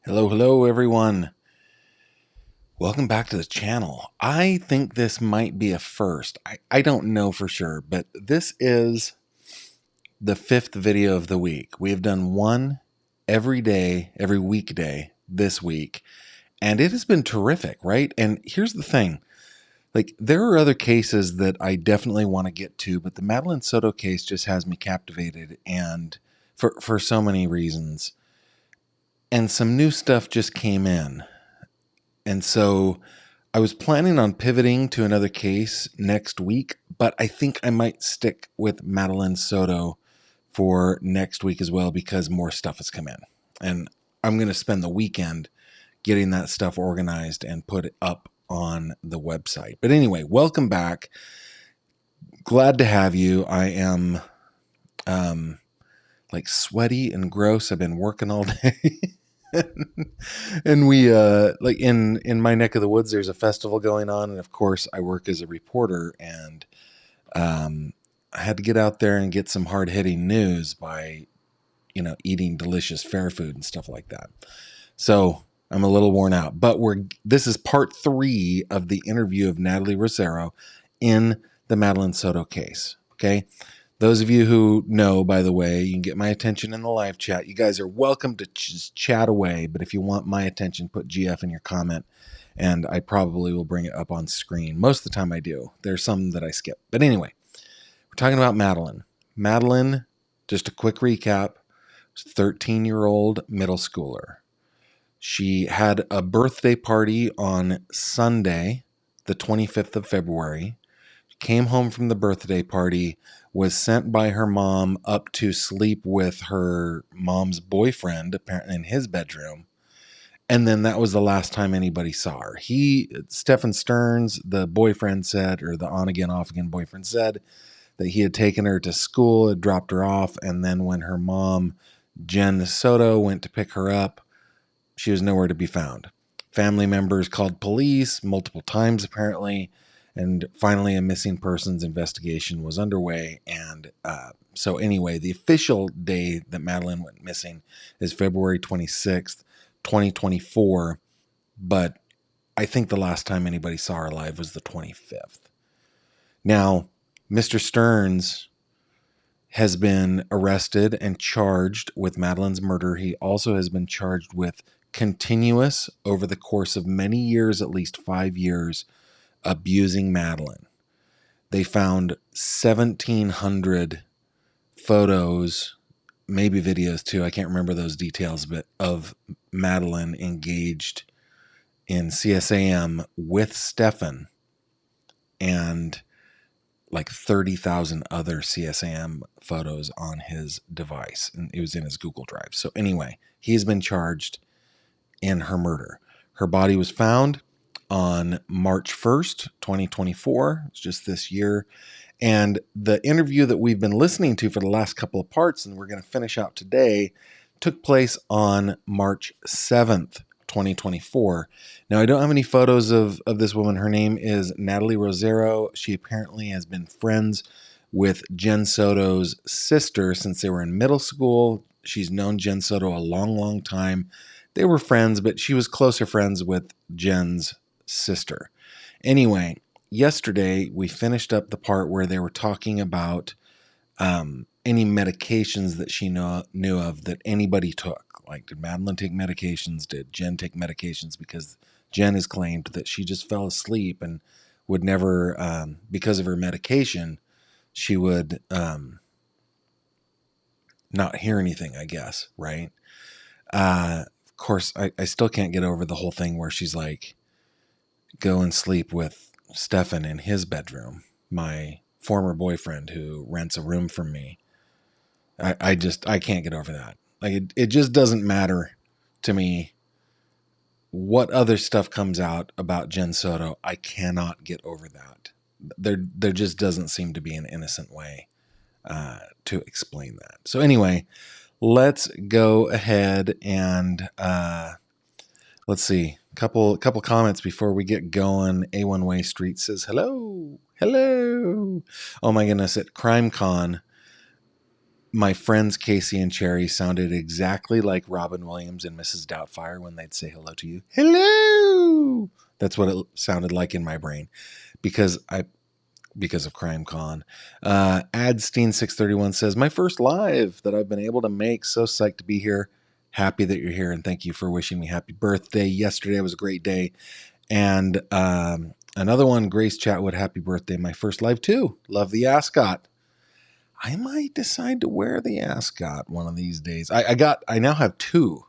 Hello, everyone. Welcome back to the channel. I think this might be a first. I don't know for sure, but this is the fifth video of the week. We have done one every day, every weekday this week, and it has been terrific, right? And here's the thing. There are other cases that I definitely want to get to, but the Madeline Soto case just has me captivated, and for so many reasons. And some new stuff just came in. And so I was planning on pivoting to another case next week, but I think I might stick with Madeline Soto for next week as well because more stuff has come in. And I'm going to spend the weekend getting that stuff organized and put it up on the website. But anyway, welcome back. Glad to have you. I am sweaty and gross. I've been working all day. And we in my neck of the woods there's a festival going on, and of course I work as a reporter, and I had to get out there and get some hard-hitting news by eating delicious fair food and stuff like that. So I'm a little worn out, but this is part 3 of the interview of Natalie Rosero in the Madeline Soto case. Okay, those of you who know, by the way, you can get my attention in the live chat. You guys are welcome to just chat away, but if you want my attention, put GF in your comment, and I probably will bring it up on screen. Most of the time I do. There's some that I skip. But anyway, we're talking about Madeline. Madeline, just a quick recap, was a 13-year-old middle schooler. She had a birthday party on Sunday, the 25th of February. Came home from the birthday party, was sent by her mom up to sleep with her mom's boyfriend, apparently in his bedroom. And then that was the last time anybody saw her. Stephen Stearns, the boyfriend said, or the on-again, off-again boyfriend said, that he had taken her to school, had dropped her off, and then when her mom, Jen Soto, went to pick her up, she was nowhere to be found. Family members called police multiple times, apparently, and finally a missing persons investigation was underway. And so anyway, the official day that Madeline went missing is February 26th, 2024. But I think the last time anybody saw her alive was the 25th. Now, Mr. Stearns has been arrested and charged with Madeline's murder. He also has been charged with continuous, over the course of many years, at least 5 years, abusing Madeline. They found 1,700 photos, maybe videos too, I can't remember those details, but of Madeline engaged in CSAM with Stefan, and 30,000 other CSAM photos on his device, and it was in his Google Drive. So anyway, he's been charged in her murder. Her body was found on March 1st, 2024. It's just this year. And the interview that we've been listening to for the last couple of parts, and we're going to finish out today, took place on March 7th, 2024. Now, I don't have any photos of this woman. Her name is Natalie Rosero. She apparently has been friends with Jen Soto's sister since they were in middle school. She's known Jen Soto a long, long time. They were friends, but she was closer friends with Jen's sister. Anyway, yesterday we finished up the part where they were talking about any medications that she knew of that anybody took. Did Madeline take medications? Did Jen take medications? Because Jen has claimed that she just fell asleep and would never, because of her medication, she would not hear anything, I guess, right? Of course, I still can't get over the whole thing where she's like, go and sleep with Stefan in his bedroom, my former boyfriend who rents a room from me. I can't get over that. It just doesn't matter to me what other stuff comes out about Jen Soto. I cannot get over that. There just doesn't seem to be an innocent way to explain that. So anyway, let's go ahead and let's see. Couple comments before we get going. A1 Way Street says hello. Oh my goodness, at CrimeCon my friends Casey and Cherry sounded exactly like Robin Williams and Mrs. Doubtfire when they'd say hello to you. Hello! That's what it sounded like in my brain because of Crime Con. Adstein631 says, my first live that I've been able to make. So psyched to be here. Happy that you're here, and thank you for wishing me happy birthday. Yesterday was a great day. And another one, Grace Chatwood, happy birthday. My first live too. Love the ascot. I might decide to wear the ascot one of these days. I now have two.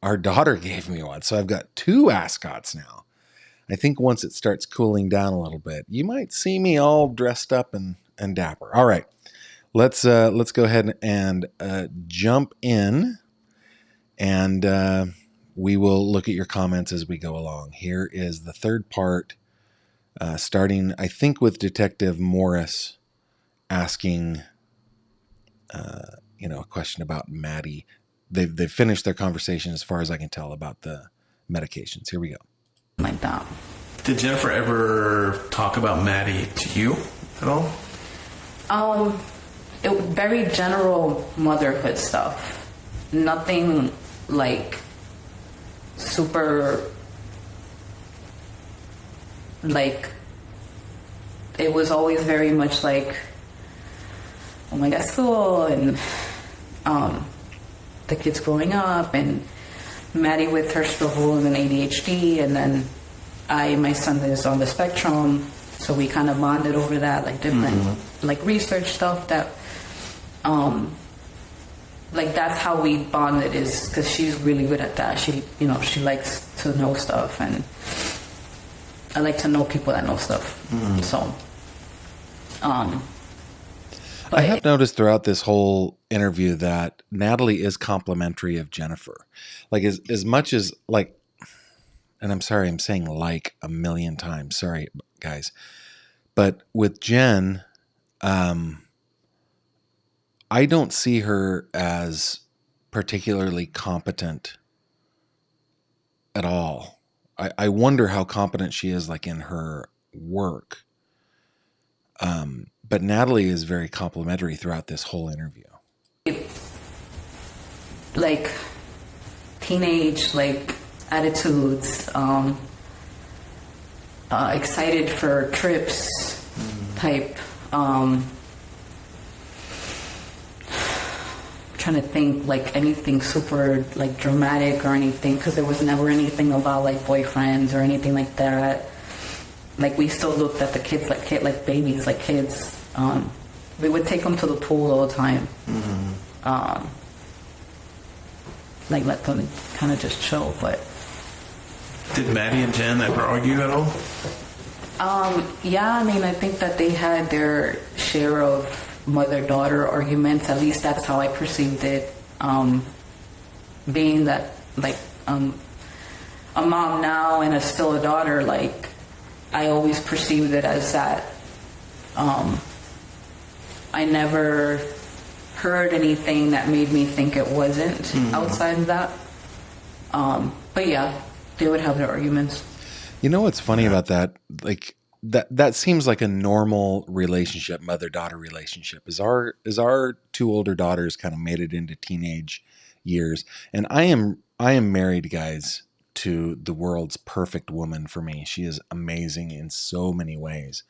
Our daughter gave me one, so I've got two ascots now. I think once it starts cooling down a little bit, you might see me all dressed up and dapper. All right, let's go ahead and jump in, and we will look at your comments as we go along. Here is the third part, starting, I think, with Detective Morris asking, a question about Maddie. They've finished their conversation, as far as I can tell, about the medications. Here we go. Like that. Did Jennifer ever talk about Maddie to you at all? Very general motherhood stuff. Nothing like super, like, it was always very much like, oh my God, school, and the kids growing up, and Maddie with her struggles and ADHD, and then my son is on the spectrum, so we kind of bonded over that, like different, like research stuff that, like that's how we bonded, is because she's really good at that. She likes to know stuff, and I like to know people that know stuff. So, I have noticed throughout this whole interview that Natalie is complimentary of Jennifer. Like as much as like, and I'm sorry, I'm saying like a million times. Sorry, guys. But with Jen, I don't see her as particularly competent at all. I wonder how competent she is, like in her work. But Natalie is very complimentary throughout this whole interview. Like teenage, like attitudes, excited for trips type, trying to think like anything super like dramatic or anything, because there was never anything about like boyfriends or anything like that. Like we still looked at the kids like babies, like kids. We would take them to the pool all the time. Like let them kind of just chill. But did Maddie and Jen ever argue at all? Yeah, I mean, I think that they had their share of mother-daughter arguments. At least that's how I perceived it. Being that like a mom now and still a daughter, like I always perceived it as that. I never heard anything that made me think it wasn't outside of that. But yeah, they would have their arguments. You know what's funny about that? Like that seems like a normal relationship, mother-daughter relationship. Is our two older daughters kind of made it into teenage years, and I am married, guys, to the world's perfect woman for me. She is amazing in so many ways.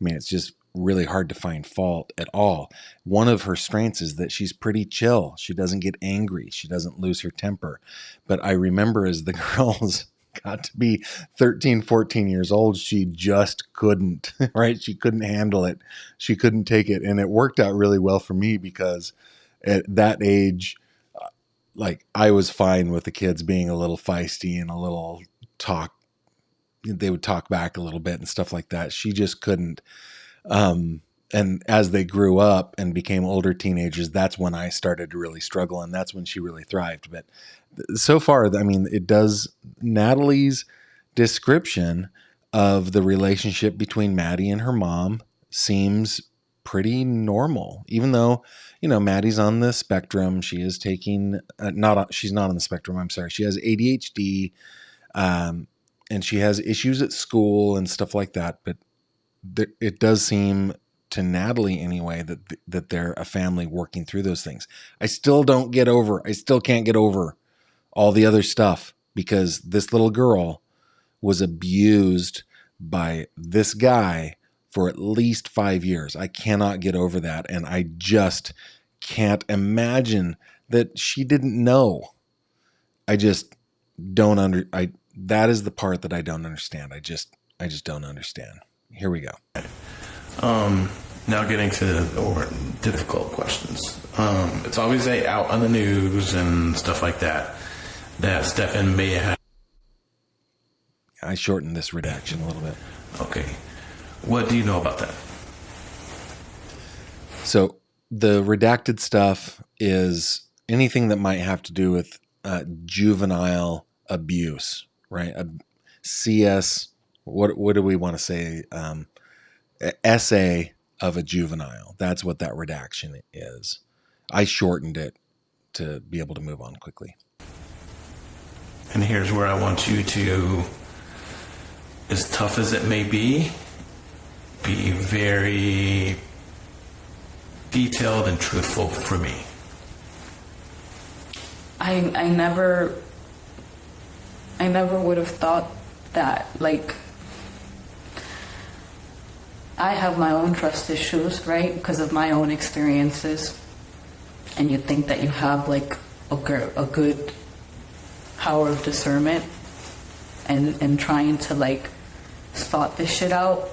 I mean, it's just really hard to find fault at all. One of her strengths is that she's pretty chill. She doesn't get angry. She doesn't lose her temper. But I remember as the girls got to be 13, 14 years old, she just couldn't, right? She couldn't handle it. She couldn't take it. And it worked out really well for me because at that age, like I was fine with the kids being a little feisty and a little they would talk back a little bit and stuff like that. She just couldn't. And as they grew up and became older teenagers, that's when I started to really struggle, and that's when she really thrived. But so far, I mean, Natalie's description of the relationship between Maddie and her mom seems pretty normal, even though, Maddie's on the spectrum. She is taking, she's not on the spectrum. I'm sorry. She has ADHD, and she has issues at school and stuff like that. But it does seem to Natalie anyway, that they're a family working through those things. I still can't get over all the other stuff, because this little girl was abused by this guy for at least 5 years. I cannot get over that. And I just can't imagine that she didn't know. I just don't that is the part that I don't understand. I just don't understand. Here we go. Now getting to the more difficult questions. It's always out on the news and stuff like that Stefan may have. I shortened this redaction a little bit. Okay. What do you know about that? So the redacted stuff is anything that might have to do with juvenile abuse, right? CS, what do we want to say? Essay of a juvenile. That's what that redaction is. I shortened it to be able to move on quickly. And here's where I want you to, as tough as it may be very detailed and truthful for me. I never would have thought that. Like, I have my own trust issues, right? Because of my own experiences. And you think that you have like a good power of discernment and trying to like spot this shit out.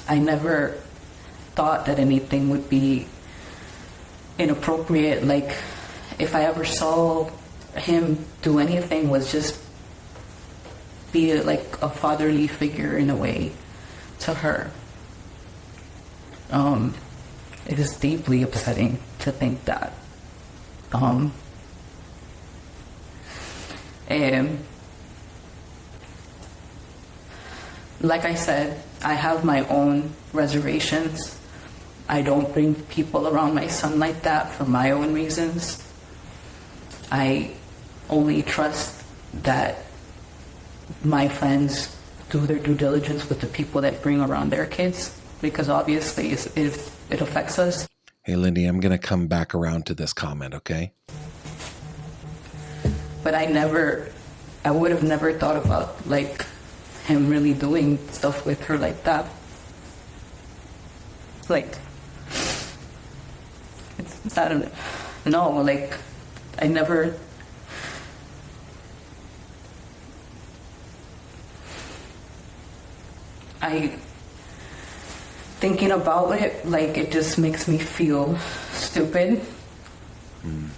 I never thought that anything would be inappropriate. Like, if I ever saw him do anything, was just be like a fatherly figure in a way to her. It is deeply upsetting to think that. And like I said, I have my own reservations. I don't bring people around my son like that for my own reasons. I only trust that my friends do their due diligence with the people that bring around their kids, because obviously it affects us. Hey, Lindy, I'm going to come back around to this comment, okay? But I would have never thought about like him really doing stuff with her like that. Like, I don't know, like, I never. Thinking about it, like, it just makes me feel stupid. You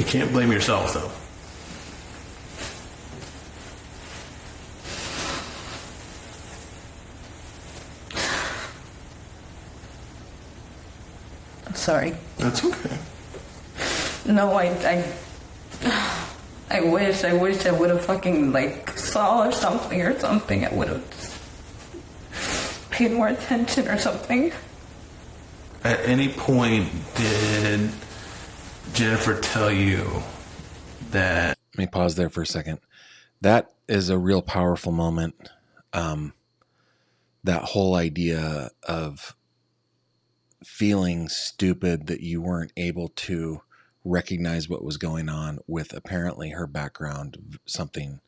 can't blame yourself, though. Sorry. That's okay. No, I wish I would have fucking like saw or something. I would have paid more attention or something. At any point did Jennifer tell you that? Let me pause there for a second. That is a real powerful moment. That whole idea of feeling stupid that you weren't able to recognize what was going on with apparently her background, something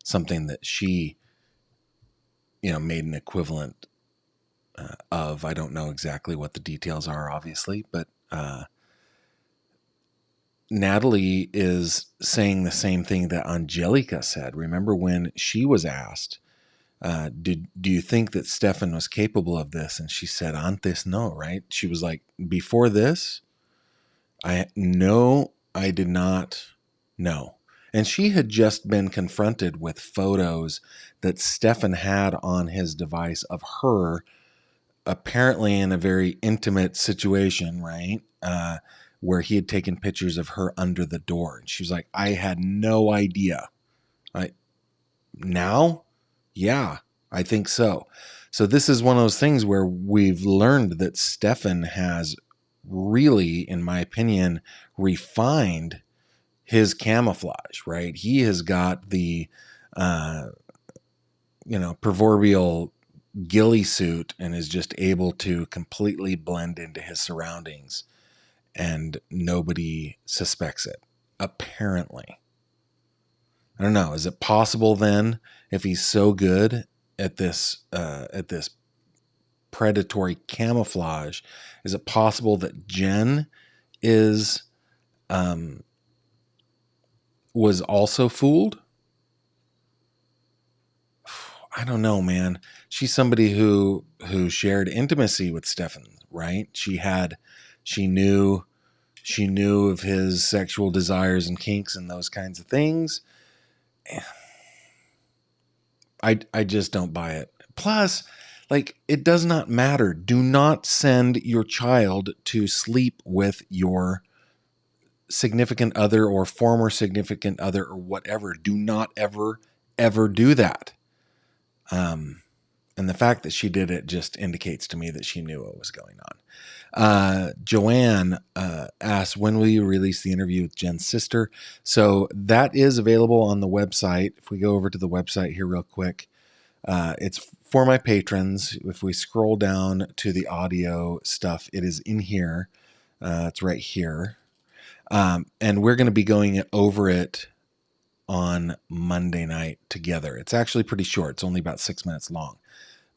that she, made an equivalent of. I don't know exactly what the details are, obviously, but Natalie is saying the same thing that Angelica said. Remember when she was asked, do you think that Stefan was capable of this? And she said, antes no, right? She was like, before this, I did not know. And she had just been confronted with photos that Stefan had on his device of her, apparently in a very intimate situation, right? Where he had taken pictures of her under the door. And she was like, I had no idea. Now? Yeah, I think so. So this is one of those things where we've learned that Stefan has really, in my opinion, refined his camouflage, right? He has got the proverbial ghillie suit and is just able to completely blend into his surroundings and nobody suspects it, apparently. I don't know. Is it possible then, if he's so good at this predatory camouflage, is it possible that Jen was also fooled? I don't know, man. She's somebody who shared intimacy with Stefan, right? She knew of his sexual desires and kinks and those kinds of things. I just don't buy it. Plus, it does not matter. Do not send your child to sleep with your significant other or former significant other or whatever. Do not ever do that. And the fact that she did it just indicates to me that she knew what was going on. Joanne asked, when will you release the interview with Jen's sister? So that is available on the website. If we go over to the website here real quick, it's for my patrons. If we scroll down to the audio stuff, it is in here. It's right here. And we're going to be going over it on Monday night together. It's actually pretty short. It's only about 6 minutes long,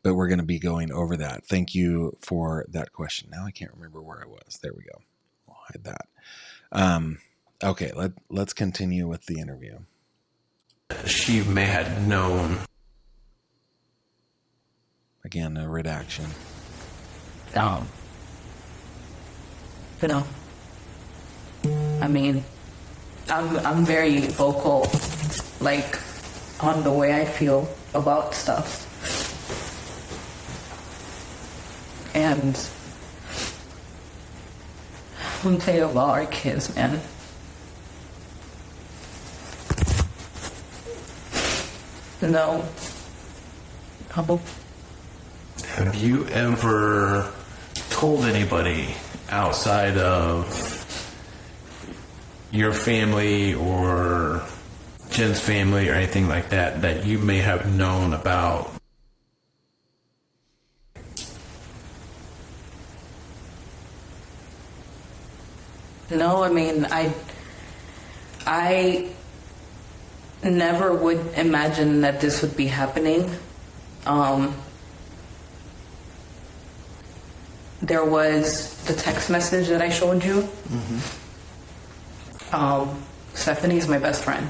but we're going to be going over that. Thank you for that question. Now I can't remember where I was. There we go. I'll hide that. Okay, let's continue with the interview. She may have known. Again, a redaction. I mean, I'm very vocal, on the way I feel about stuff. And we play a lot our kids, man. No. Have you ever told anybody outside of your family or Jen's family or anything like that that you may have known about? No, I mean, I never would imagine that this would be happening. There was the text message that I showed you. Stephanie's my best friend.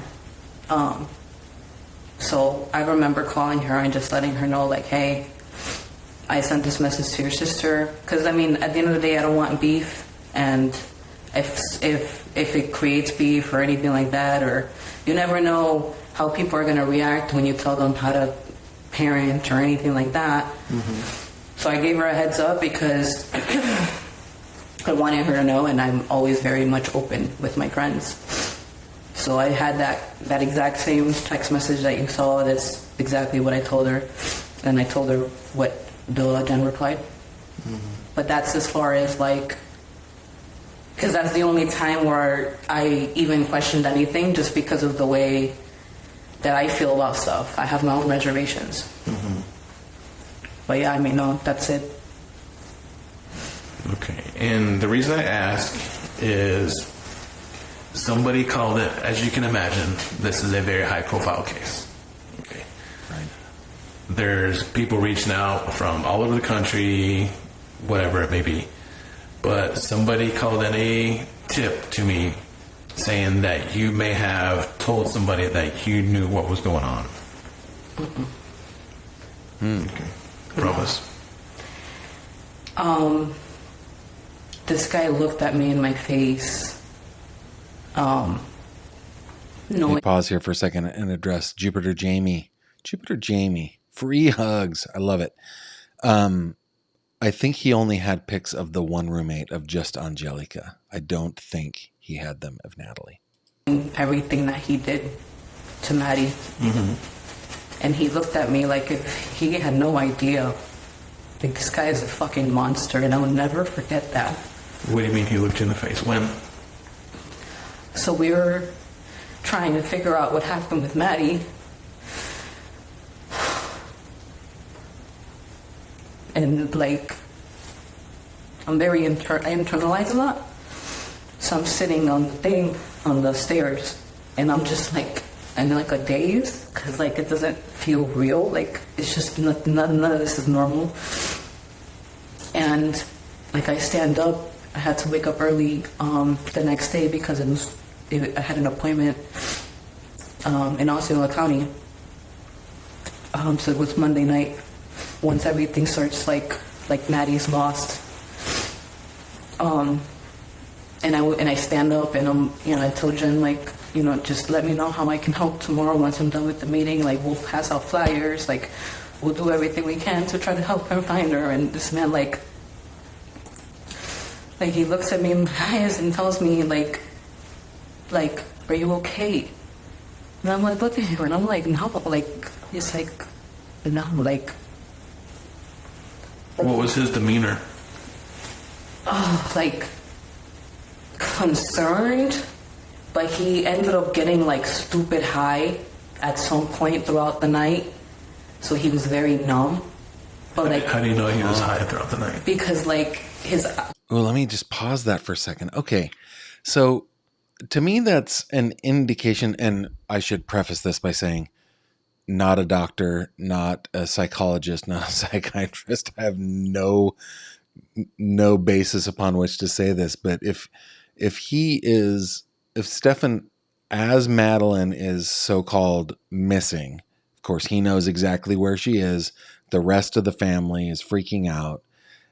So I remember calling her and just letting her know, hey, I sent this message to your sister. Because, I mean, at the end of the day, I don't want beef. And if it creates beef or anything like that, or you never know how people are going to react when you tell them how to parent or anything like that. So I gave her a heads up because I wanted her to know, and I'm always very much open with my friends. So I had that exact same text message that you saw. That's exactly what I told her. And I told her what Jen replied. But that's as far as because that's the only time where I even questioned anything, just because of the way that I feel about stuff. I have my own reservations. But yeah, I mean, no, that's it. Okay, and the reason I ask is somebody called it, as you can imagine, this is a very high-profile case. Okay, right. There's people reaching out from all over the country, whatever it may be. But somebody called in a tip to me saying that you may have told somebody that you knew what was going on. Okay. Promise. This guy looked at me in my face. Let me pause here for a second and address Jupiter Jamie. Jupiter Jamie, free hugs. I love it. I think he only had pics of the one roommate of just Angelica. I don't think he had them of Natalie. Everything that he did to Maddie. And he looked at me like if he had no idea. This guy is a fucking monster, and I'll never forget that. What do you mean he looked you in the face? When? So we were trying to figure out what happened with Maddie. and like I'm very I internalize a lot. So I'm sitting on the stairs, and I'm just like I'm in like a daze because like it doesn't feel real. Like it's just none of this is normal. And like I stand up, I had to wake up early the next day because I had an appointment in Osceola County. So it was Monday night. Once everything starts like Maddie's lost. And I stand up and I told Jen like, just let me know how I can help tomorrow once I'm done with the meeting. Like we'll pass out flyers, like we'll do everything we can to try to help her find her. And this man like he looks at me in my eyes and tells me like, are you okay? And I'm like, what the hell? And I'm like, no, like, it's like, no, like. What was his demeanor? Oh, like, concerned, but he ended up getting like stupid high at some point throughout the night. So he was very numb. But like, how do you know he was high throughout the night? Because like his. Well, let me just pause that for a second. Okay. So to me, that's an indication, and I should preface this by saying, not a doctor, not a psychologist, not a psychiatrist. I have no basis upon which to say this, but if Stefan, as Madeline is so-called missing, of course, he knows exactly where she is. The rest of the family is freaking out,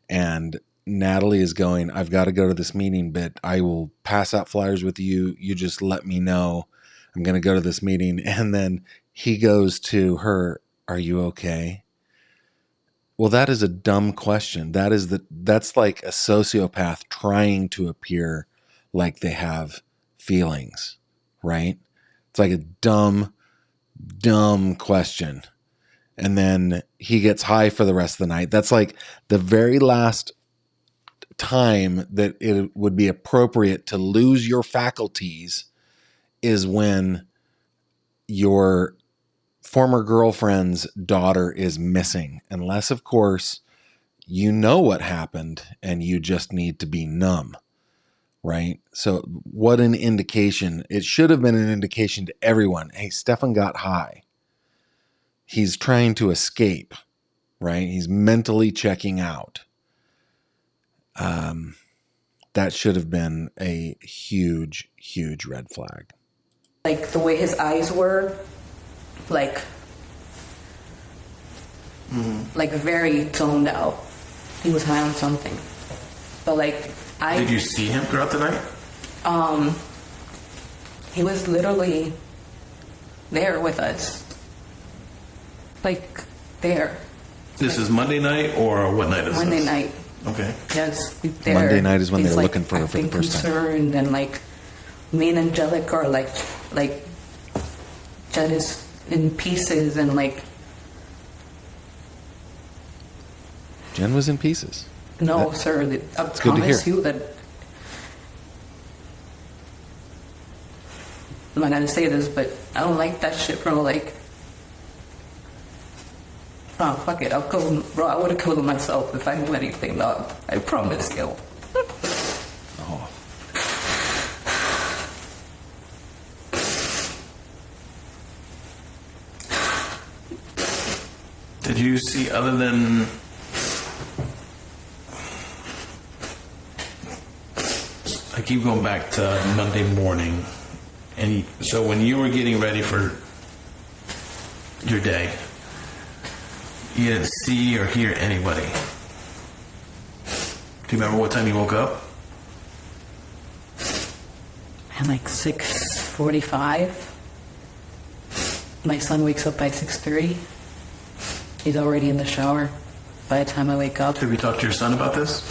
and Natalie is going, I've got to go to this meeting, but I will pass out flyers with you. You just let me know. I'm going to go to this meeting. And then he goes to her, are you okay? Well, that is a dumb question. That's like a sociopath trying to appear like they have feelings, right? It's like a dumb question. And then he gets high for the rest of the night. That's like the very last time that it would be appropriate to lose your faculties is when your former girlfriend's daughter is missing, unless of course you know what happened and you just need to be numb, right? So what an indication. It should have been an indication to everyone. Hey, Stefan got high. He's trying to escape, right? He's mentally checking out. That should have been a huge red flag. Like the way his eyes were, like very toned out. He was high on something. But like Did you see him throughout the night? He was literally there with us. Like there. This is Monday night, or what night is Monday this? night. Okay. Yes, there. Monday night is when He's they're like looking for her for the acting first time. concerned, and like me and Angelica are like Jen is in pieces, and like Jen was in pieces. no, sir. I good to promise hear. you that I'm not gonna say this, but I don't like that shit, bro. Like, oh fuck it, I'll kill him, bro. I would have killed him myself if I knew anything, dog. I promise you. Oh. Did you see, other than I keep going back to Monday morning, and so when you were getting ready for your day, you didn't see or hear anybody. Do you remember what time you woke up? At like 6:45. My son wakes up by 6:30. He's already in the shower by the time I wake up. Have you talked to your son about this?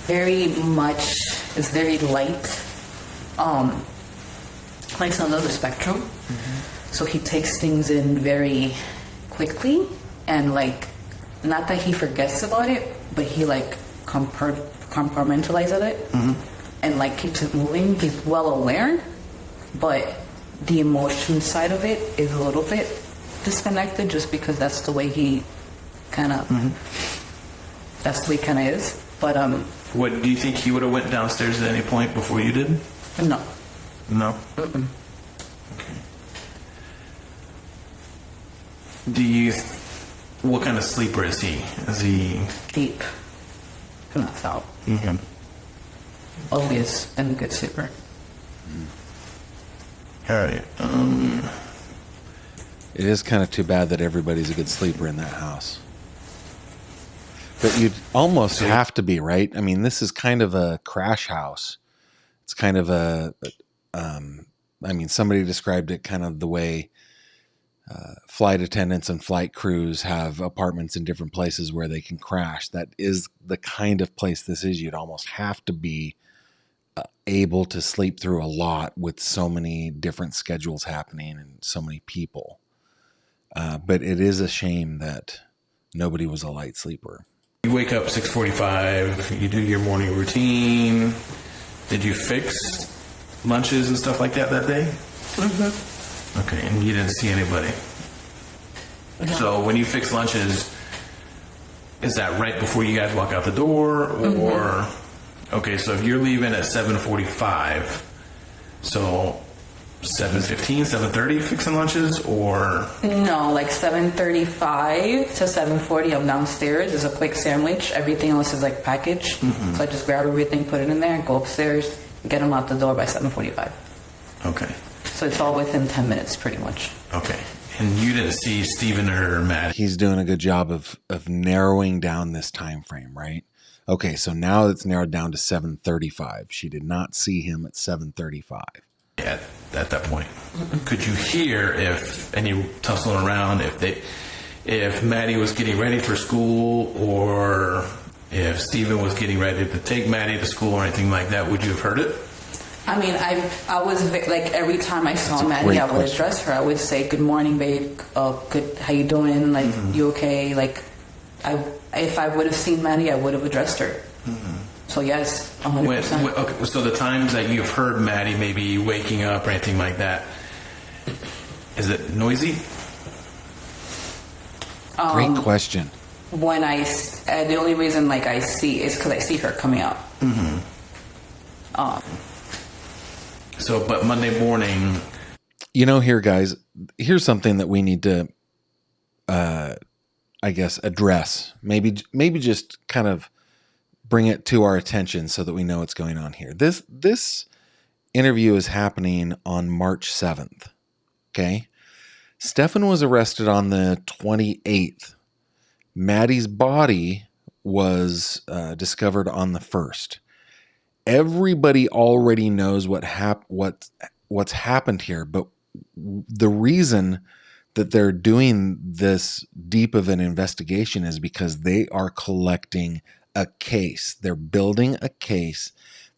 Very much is very light. My son's on the spectrum, so he takes things in very quickly, and like, not that he forgets about it, but he like compartmentalizes it and like keeps it moving. He's well aware, but the emotion side of it is a little bit disconnected, just because that's the way he kind of that's the way it kind of is. But What do you think he would have went downstairs at any point before you did? no. No. Okay. Do you? What kind of sleeper is he? Is he Deep. Knocks out. Mm-hmm. Always and a good sleeper. All right. It is kind of too bad that everybody's a good sleeper in that house. But you'd almost have to be, right? I mean, this is kind of a crash house. It's kind of somebody described it kind of the way flight attendants and flight crews have apartments in different places where they can crash. That is the kind of place this is. You'd almost have to be able to sleep through a lot with so many different schedules happening and so many people. But it is a shame that nobody was a light sleeper. You wake up 6:45. You do your morning routine. Did you fix lunches and stuff like that day? Mm-hmm. Okay, and you didn't see anybody. No. So when you fix lunches, is that right before you guys walk out the door, or okay? So if you're leaving at 7:45, so 7:15, 7:30 fixing lunches, or No, like 7:35 to 7:40. I'm downstairs. There's a quick sandwich. Everything else is like packaged. So I just grab everything, put it in there, go upstairs, get them out the door by 7:45. okay, So it's all within 10 minutes, pretty much. okay, and you didn't see Steven or Matt. He's doing a good job of narrowing down this time frame, right? Okay, so now it's narrowed down to 7:35. She did not see him at 7:35. At that point, could you hear if any tussling around, if Maddie was getting ready for school, or if Steven was getting ready to take Maddie to school or anything like that? Would you have heard it? I mean, I was like every time I saw That's a Maddie, great I would question. address her. I would say, "Good morning, babe. Good. How you doing? Like, you okay?" Like, if I would have seen Maddie, I would have addressed her. So yes, 100%. Okay, so the times that you've heard Maddie maybe waking up or anything like that, is it noisy? Great question. When the only reason like I see is because I see her coming out. So, but Monday morning, You know, here, guys, here's something that we need to, I guess, address. Maybe just kind of bring it to our attention so that we know what's going on here. This interview is happening on March 7th. Okay. Stefan was arrested on the 28th. Maddie's body was discovered on the 1st. Everybody already knows what's happened here, but the reason that they're doing this deep of an investigation is because they are collecting a case. They're building a case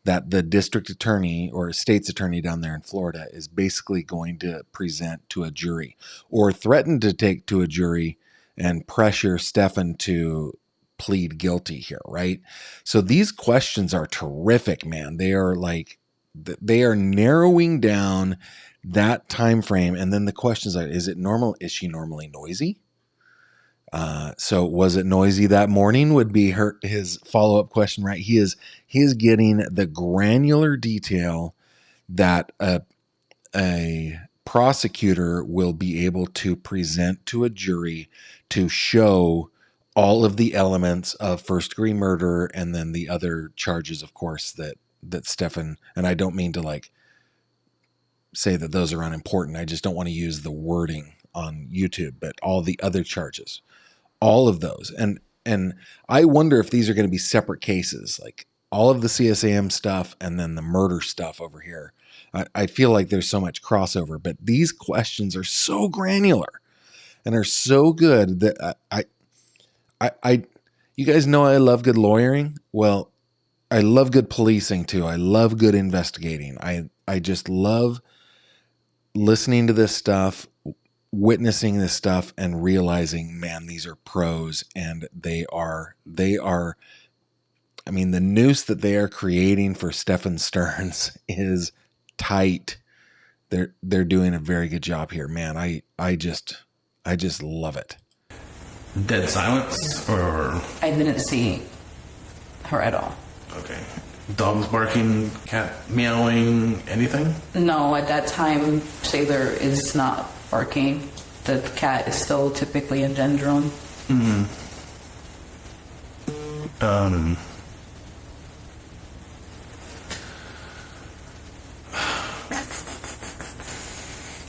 that the district attorney or state's attorney down there in Florida is basically going to present to a jury or threaten to take to a jury and pressure Stefan to plead guilty here, right? So these questions are terrific, man. They are narrowing down that time frame, and then the questions are: is it normal? Is she normally noisy? So was it noisy that morning? Would be his follow-up question, right? He is getting the granular detail that a prosecutor will be able to present to a jury to show all of the elements of first-degree murder, and then the other charges, of course, that Stefan, and I don't mean to like say that those are unimportant. I just don't want to use the wording on YouTube, but all the other charges, all of those. And I wonder if these are going to be separate cases, like all of the CSAM stuff and then the murder stuff over here. I feel like there's so much crossover, but these questions are so granular and are so good that I you guys know I love good lawyering. Well, I love good policing too. I love good investigating. I just love listening to this stuff, witnessing this stuff, and realizing, man, these are pros, and they are, I mean, the noose that they are creating for Stefan Stearns is tight. They're doing a very good job here, man. I just love it. dead silence, or I didn't see her at all. Okay. Dogs barking, cat meowing, anything? No, at that time, Sailor is not barking. The cat is still typically in Jen's room.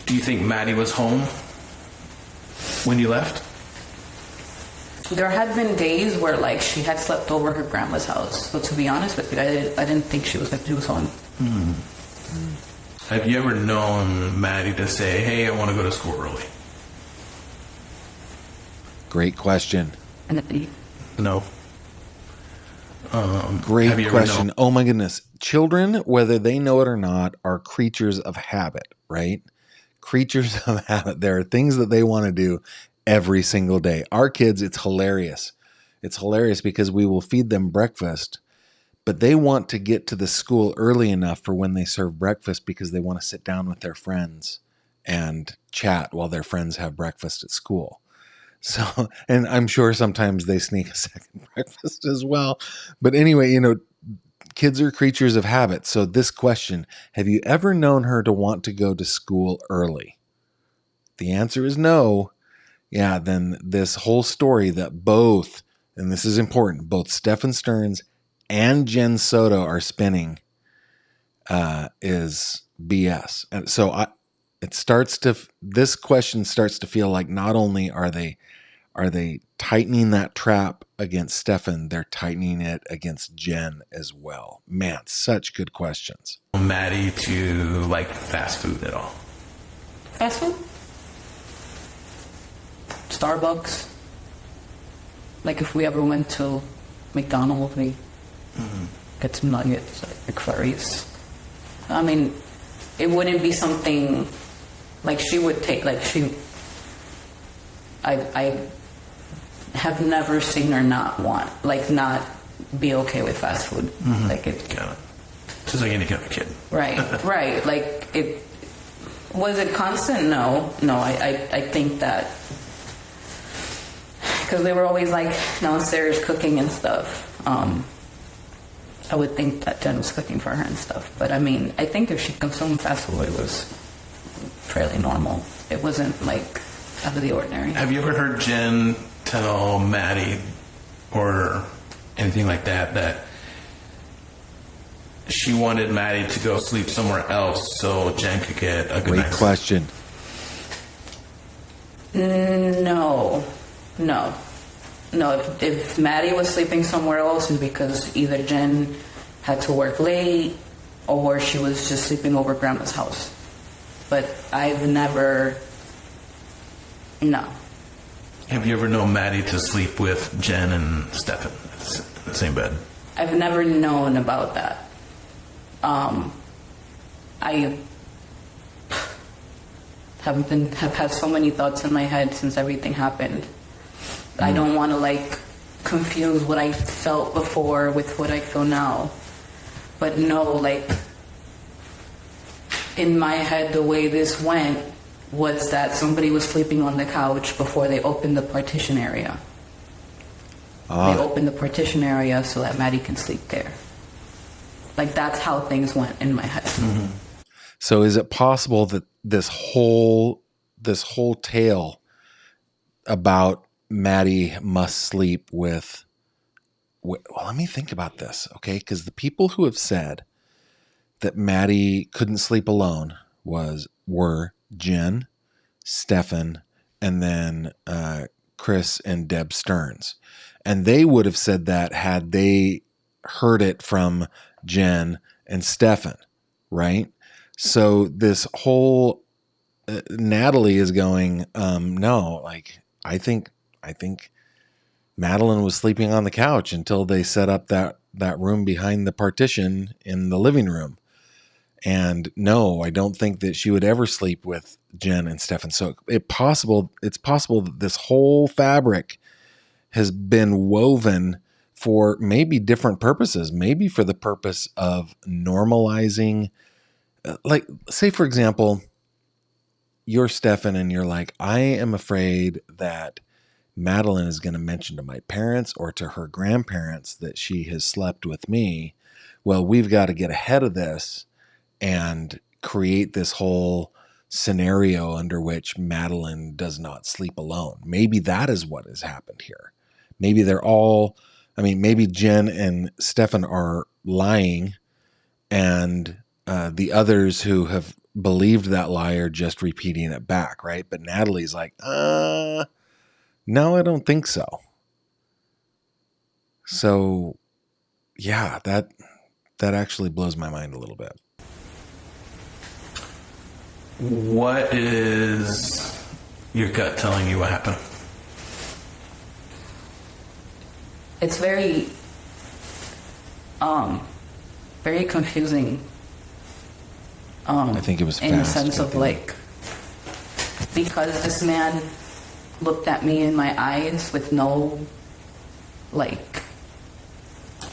Do you think Maddie was home when you left? There had been days where like she had slept over her grandma's house. So to be honest with you, I didn't think she was home. Have you ever known Maddie to say, hey, I want to go to school early? Great question. No. Great Have you ever question. known- Oh my goodness. Children, whether they know it or not, are creatures of habit, right? Creatures of habit. There are things that they want to do every single day. Our kids, it's hilarious. It's hilarious because we will feed them breakfast, but they want to get to the school early enough for when they serve breakfast because they want to sit down with their friends and chat while their friends have breakfast at school. So, and I'm sure sometimes they sneak a second breakfast as well. But anyway, kids are creatures of habit. So this question, have you ever known her to want to go to school early? The answer is no. Yeah, then this whole story that both, and this is important, both Stefan Stearns and Jen Soto are spinning is BS. And so this question starts to feel like not only are they tightening that trap against Stefan, they're tightening it against Jen as well. Man, such good questions. Maddie to like fast food at all? Fast food? Starbucks. Like if we ever went to McDonald's, we get some nuggets, like McFlurries. I mean, it wouldn't be something like she would take. Like I have never seen her not be okay with fast food. Like it. Got it. Just like any kind of kid. Right, right. Like it. Was it constant? No. I think that because they were always like downstairs cooking and stuff. I would think that Jen was cooking for her and stuff. But I mean, I think if she consumed fast food, it was fairly normal. It wasn't like out of the ordinary. Have you ever heard Jen tell Maddie or anything like that she wanted Maddie to go sleep somewhere else so Jen could get a good Great night's sleep? question. No. If Maddie was sleeping somewhere else, it's because either Jen had to work late or she was just sleeping over grandma's house. But I've never. No. Have you ever known Maddie to sleep with Jen and Stefan in the same bed? I've never known about that. I have had so many thoughts in my head since everything happened. I don't want to confuse what I felt before with what I feel now. But no, in my head, the way this went was that somebody was sleeping on the couch before they opened the partition area. They opened the partition area so that Maddie can sleep there. That's how things went in my head. Mm-hmm. So is it possible that this whole tale about Maddie must sleep with, well, let me think about this, okay? Because the people who have said that Maddie couldn't sleep alone were Jen, Stefan, and then Chris and Deb Stearns. And they would have said that had they heard it from Jen and Stefan, right? So this whole Natalie is going, no, I think Madeline was sleeping on the couch until they set up that room behind the partition in the living room. And no, I don't think that she would ever sleep with Jen and Stefan. So it's possible that this whole fabric has been woven for maybe different purposes, maybe for the purpose of normalizing, say for example, you're Stefan and you're like, I am afraid that Madeline is going to mention to my parents or to her grandparents that she has slept with me. Well, we've got to get ahead of this and create this whole scenario under which Madeline does not sleep alone. Maybe that is what has happened here. Maybe they're all, maybe Jen and Stefan are lying, and the others who have believed that lie are just repeating it back, right? But Natalie's like, no, I don't think so. So, yeah, that actually blows my mind a little bit. What is your gut telling you what happened? It's very confusing. I think it was in the fast, sense of like, because this man looked at me in my eyes with no like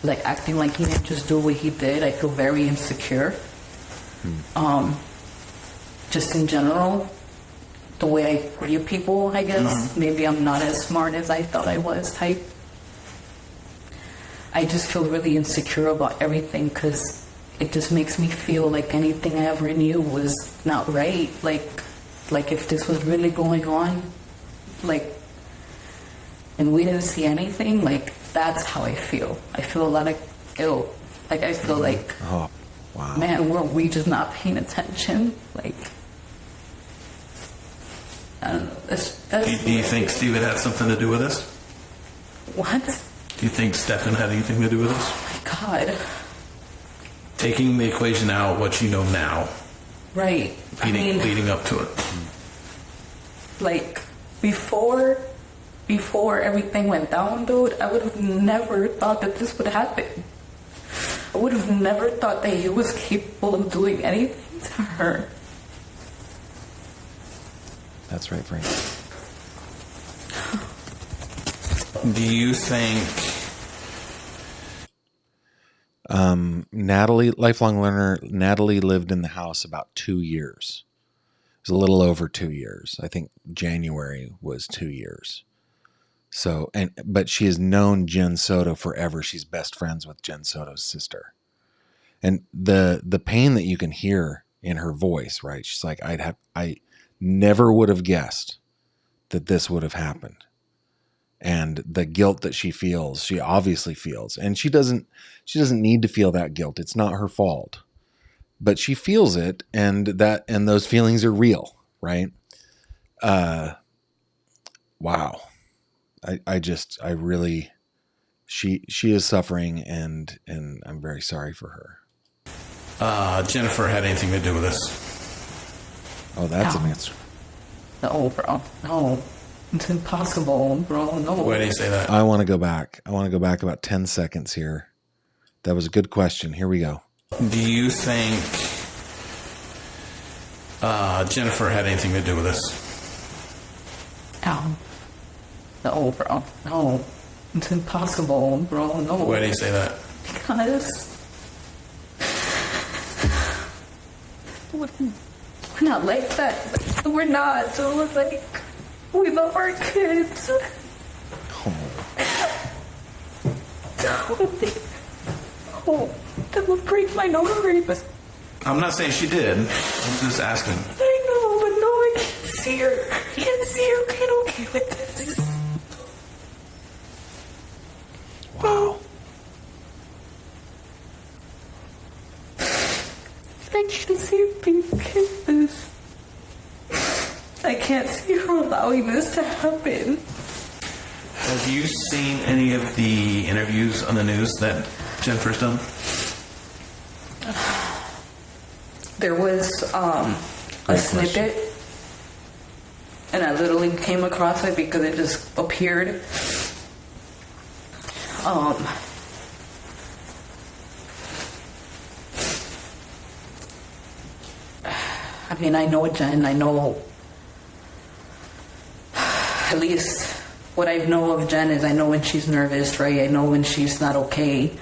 acting like he didn't just do what he did. I feel very insecure. Just in general, the way I greet people, I guess. Maybe I'm not as smart as I thought I was type. I just feel really insecure about everything because it just makes me feel like anything I ever knew was not right. Like if this was really going on, and we didn't see anything, that's how I feel. I feel a lot of guilt. I feel like, oh, wow, man, were we just not paying attention? I don't know. Do you think Steven had something to do with this? What? Do you think Stefan had anything to do with this? Oh my God. Taking the equation out, what you know now. Right. Leading up to it. Before everything went down, dude, I would have never thought that this would happen. I would have never thought that he was capable of doing anything to her. That's right, Frank. Do you think Natalie, lifelong learner, Natalie lived in the house about 2 years. It was a little over 2 years. I think January was 2 years. So, but she has known Jen Soto forever. She's best friends with Jen Soto's sister. And the pain that you can hear in her voice, right? She's like, I never would have guessed that this would have happened. And the guilt that she feels, she obviously feels, and she doesn't need to feel that guilt. It's not her fault, but she feels it, and those feelings are real, right? Wow. I really, she is suffering, and I'm very sorry for her. Jennifer had anything to do with this? Oh, that's an answer. No, bro. No. It's impossible, bro. No. Why do you say that? I want to go back. About 10 seconds here. That was a good question. Here we go. Do you think Jennifer had anything to do with this? No, bro. No. It's impossible, bro. No. Why do you say that? Because we're not like that. We're not. So it's like, we love our kids. That would break my nose. I'm not saying she did. I'm just asking. I know, but no, I can't see her. I can't see her being okay with this. Wow. I can't see her being okay with this. I can't see her allowing this to happen. Have you seen any of the interviews on the news that Jennifer's done? There was a snippet, and I literally came across it because it just appeared. I know Jen. I know, at least what I know of Jen is I know when she's nervous, right? I know when she's not okay.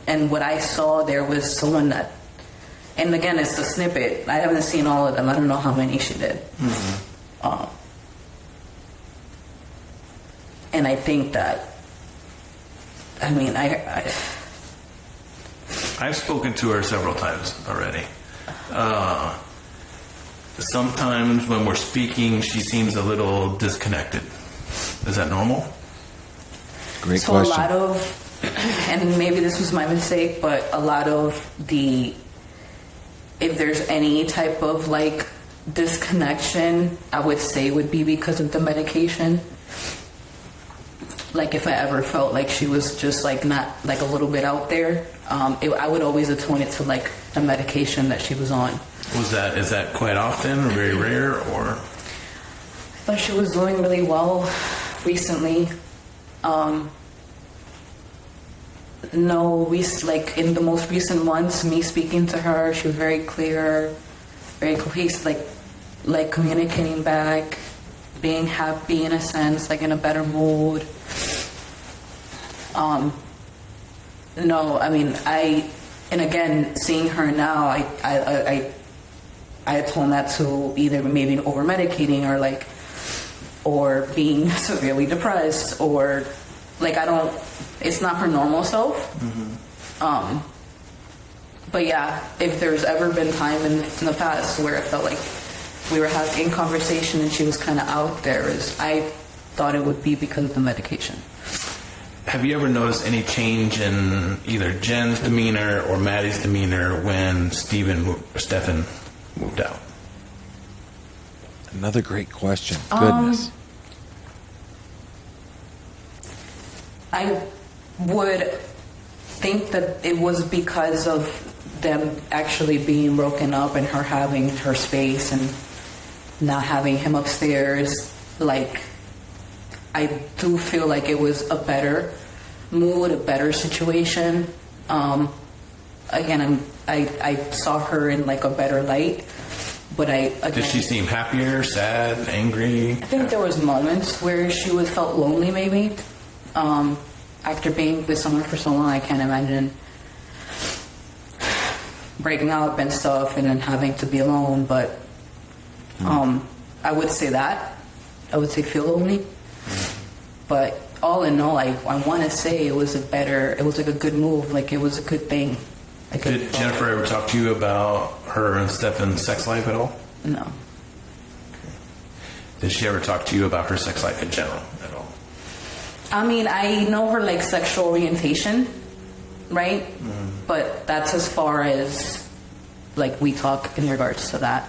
And what I saw there was someone that, and again, it's a snippet. I haven't seen all of them. I don't know how many she did. And I think that, I mean, I've spoken to her several times already. Sometimes when we're speaking, she seems a little disconnected. Is that normal? Great so question. a lot of, and maybe this was my mistake, but a lot of if there's any type of like disconnection, I would say would be because of the medication. Like if I ever felt like she was just like not like a little bit out there, I would always atone it to like the medication that she was on. Is that quite often or very rare or? I thought she was doing really well recently. No, like in the most recent months, me speaking to her, she was very clear, very cohesive, like communicating back, being happy in a sense, like in a better mood. No, I mean, and again, seeing her now, I atone that to either maybe over medicating or being severely depressed or like it's not her normal self. Mm-hmm. But yeah, if there's ever been time in the past where I felt like we were having conversation and she was kind of out there, I thought it would be because of the medication. Have you ever noticed any change in either Jen's demeanor or Maddie's demeanor when Stephen moved out? Another great question. Goodness. I would think that it was because of them actually being broken up and her having her space and not having him upstairs. Like, I do feel like it was a better mood, a better situation. Again, I saw her in like a better light, but did she seem happier, sad, angry? I think there was moments where she felt lonely, maybe. After being with someone for so long, I can't imagine breaking up and stuff and then having to be alone. But I would say that. I would say feel lonely. But all in all, I want to say it was like a good move. Like it was a good thing. Did Jennifer ever talk to you about her and Stefan's sex life at all? No. Did she ever talk to you about her sex life in general at all? I mean, I know her like sexual orientation, right? But that's as far as like we talk in regards to that.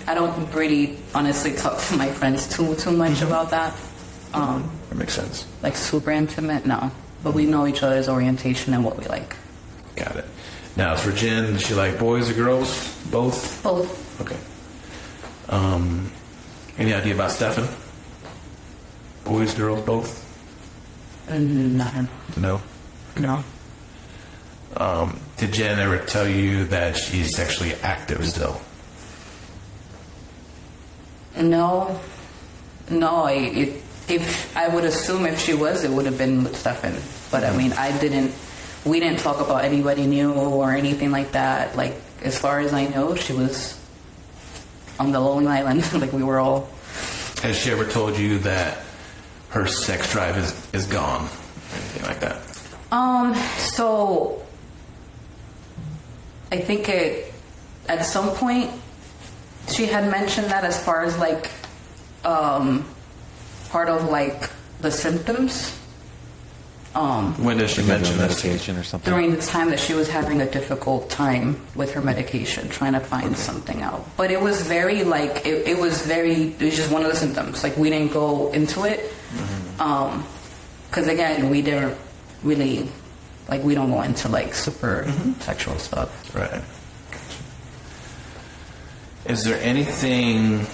I don't really honestly talk to my friends too much about that. That makes sense. Like super intimate, no. But we know each other's orientation and what we like. Got it. Now, for Jen, does she like boys or girls? Both? Both. Okay. Any idea about Stefan? Boys, girls, both? Nothing. No? No. Did Jen ever tell you that she's sexually active still? No. If I would assume if she was, it would have been with Stefan. But I mean, we didn't talk about anybody new or anything like that. Like, as far as I know, she was on the Long Island. Like, we were all... Has she ever told you that her sex drive is gone? Anything like that? So, I think at some point, she had mentioned that as far as, like, part of, like, the symptoms. When did she mention medication or something? During the time that she was having a difficult time with her medication, trying to find something out. But it was very, like, it was just one of the symptoms. Like, we didn't go into it. Because, again, we didn't really, like, we don't go into, like, super sexual stuff. Right. Is there anything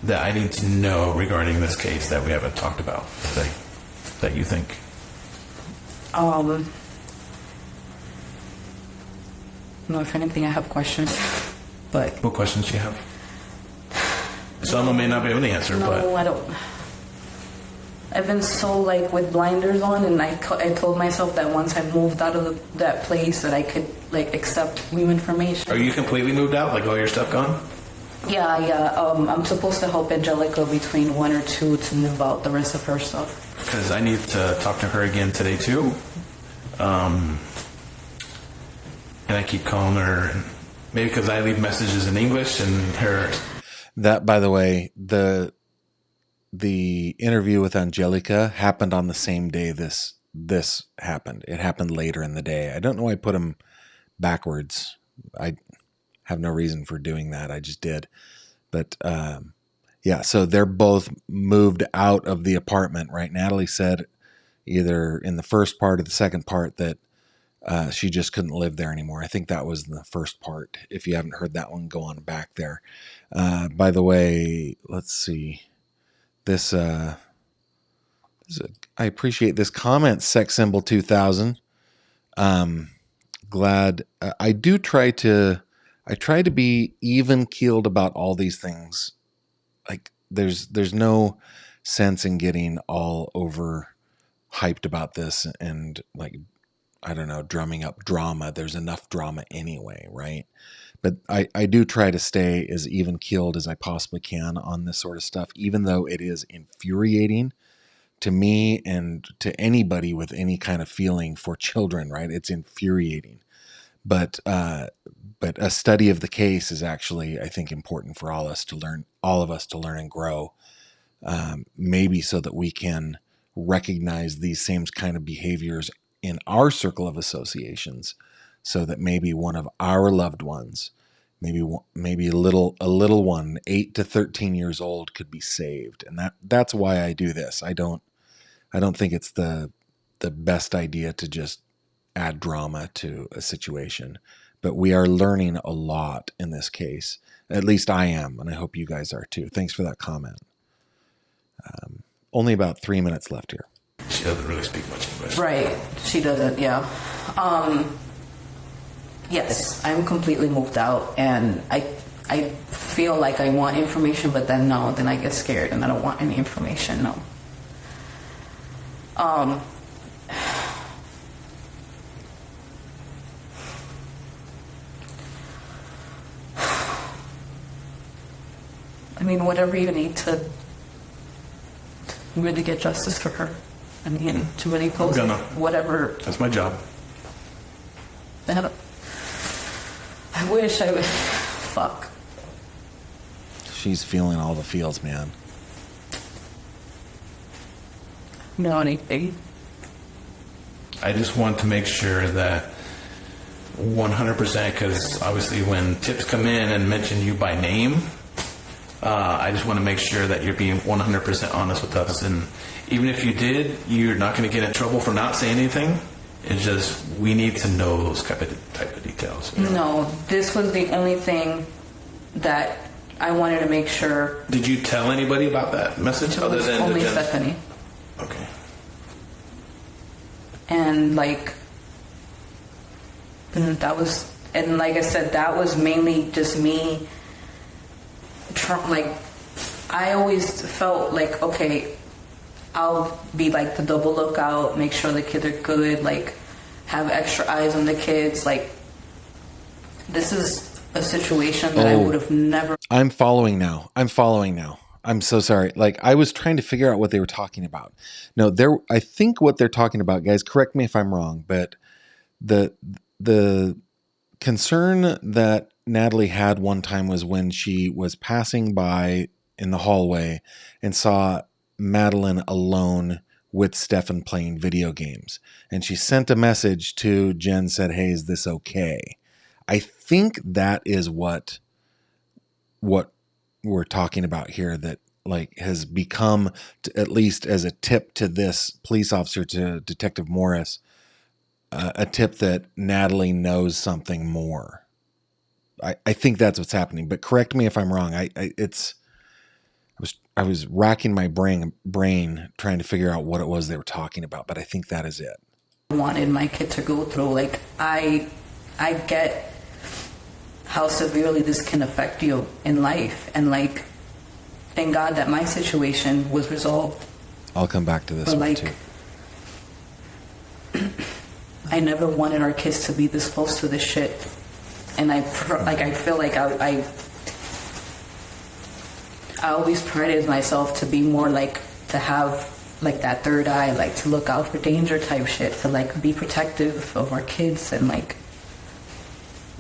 that I need to know regarding this case that we haven't talked about today that you think? No, if anything, I have questions. But What questions do you have? Some I may not be able to answer, no, but I don't. I've been so, like, with blinders on, and I told myself that once I moved out of that place that I could, like, accept new information. are you completely moved out? Like all your stuff gone? Yeah. I'm supposed to help Angelica between 1 or 2 to move out the rest of her stuff. Because I need to talk to her again today too. And I keep calling her, and maybe because I leave messages in English and her. That, by the way, the interview with Angelica happened on the same day this happened. It happened later in the day. I don't know why I put them backwards. I have no reason for doing that. I just did. But yeah, so they're both moved out of the apartment, right? Natalie said either in the first part or the second part that she just couldn't live there anymore. I think that was the first part. If you haven't heard that one, go on back there. By the way, let's see. I appreciate this comment, Sex Symbol 2000. Glad I try to be even keeled about all these things. Like there's no sense in getting all over hyped about this and like, I don't know, drumming up drama. There's enough drama anyway, right? But I do try to stay as even keeled as I possibly can on this sort of stuff, even though it is infuriating to me and to anybody with any kind of feeling for children, right? It's infuriating. But a study of the case is actually, I think, important for all of us to learn and grow, maybe so that we can recognize these same kind of behaviors in our circle of associations, so that maybe one of our loved ones, maybe a little one, 8 to 13 years old, could be saved. And that's why I do this. I don't think it's the best idea to just add drama to a situation, but we are learning a lot in this case. At least I am, and I hope you guys are too. Thanks for that comment. Only about 3 minutes left here. She doesn't really speak much English. Right. She doesn't, yeah. Yes, I'm completely moved out, and I feel like I want information, but then no, then I get scared and I don't want any information, no. I mean, whatever you need to really get justice for her. I mean, too many posts, whatever. That's my job. I wish I would. Fuck. She's feeling all the feels, man. No, anything. I just want to make sure that 100%, because obviously when tips come in and mention you by name, I just want to make sure that you're being 100% honest with us. And even if you did, you're not going to get in trouble for not saying anything. It's just we need to know those type of details. You know? No, this was the only thing that I wanted to make sure. Did you tell anybody about that message other than only Stephanie? Okay. And like that was, and like I said, that was mainly just me. Like, I always felt like, okay, I'll be like the double lookout, make sure the kids are good, like have extra eyes on the kids. Like, this is a situation that I would have never. I'm following now. I'm so sorry. Like, I was trying to figure out what they were talking about. No, I think what they're talking about, guys, correct me if I'm wrong, but the concern that Natalie had one time was when she was passing by in the hallway and saw Madeline alone with Stefan playing video games. And she sent a message to Jen, said, "Hey, is this okay?" I think that is what we're talking about here, that like has become, at least as a tip to this police officer, to Detective Morris, a tip that Natalie knows something more. I think that's what's happening, but correct me if I'm wrong. I was racking my brain trying to figure out what it was they were talking about, but I think that is it. I wanted my kid to go through, like, I get how severely this can affect you in life, and like, thank God that my situation was resolved. I'll come back to this one too. I never wanted our kids to be this close to this shit. And I feel like I always prided myself to be more like, to have like that third eye, like to look out for danger type shit, to like be protective of our kids, and like